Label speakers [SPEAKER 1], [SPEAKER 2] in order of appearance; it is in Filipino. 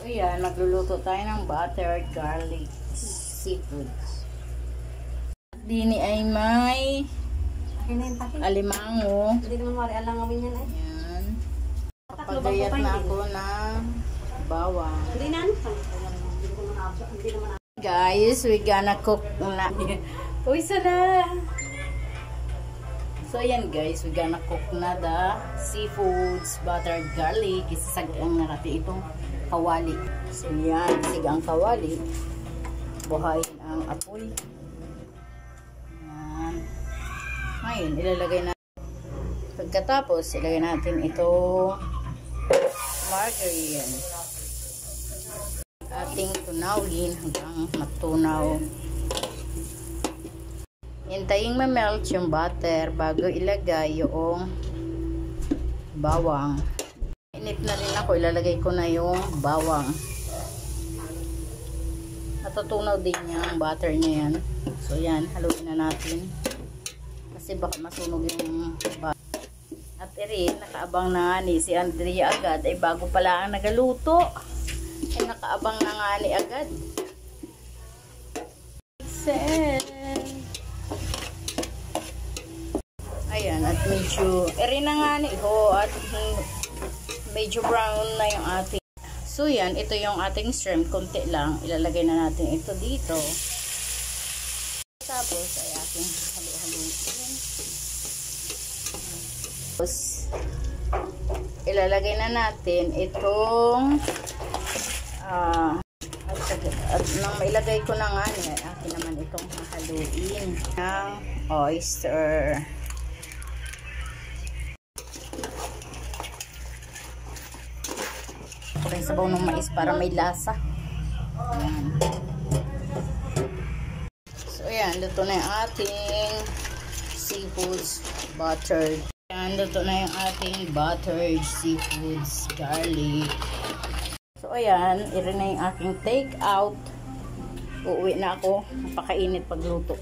[SPEAKER 1] Ayan, magluluto tayo ng buttered garlic seafood. Dini ay may alimango.
[SPEAKER 2] Hindi naman mari alangawin yan ay.
[SPEAKER 1] Ayan. Pagayat na ako ng bawang.
[SPEAKER 2] Hindi na.
[SPEAKER 1] Guys, we gonna cook na. Uy, sana! So, ayan guys, we gonna cook na the seafoods, buttered garlic. Isasagang na natin itong kawali. So, yan, sigang kawali. Buhayin ang apoy. Yan. Ngayon, ilalagay na. Pagkatapos, ilagay natin itong margarine. Ating tunawin hanggang matunaw. Hintayin ma-melt yung butter bago ilagay yung bawang. Init na rin ako, ilalagay ko na yung bawang. Natutunaw din yung butter niya yan. So yan, haluin na natin. Kasi baka masunog yung butter. At rin, nakaabang na nga ni si Andrea agad. Ay bago pala ang nagaluto. Ay nakaabang na nga ni agad. Ayan, at medyo, rin na nga ni ho, at medyo brown na yung ating. So yan, ito yung ating shrimp, konti lang. Ilalagay na natin ito dito. Tapos ay ating halo-haloin. Tapos ilalagay na natin itong at nang mailagay ko na nga niya, akin naman itong haluin ng oyster. Okay, sabaw ng mais para may lasa. Ayan. So, ayan. Luto na yung ating seafoods buttered. Ayan, luto na yung ating buttered seafoods garlic. So, ayan. Irin na yung aking take out. Uuwi na ako. Napakainit pagluto.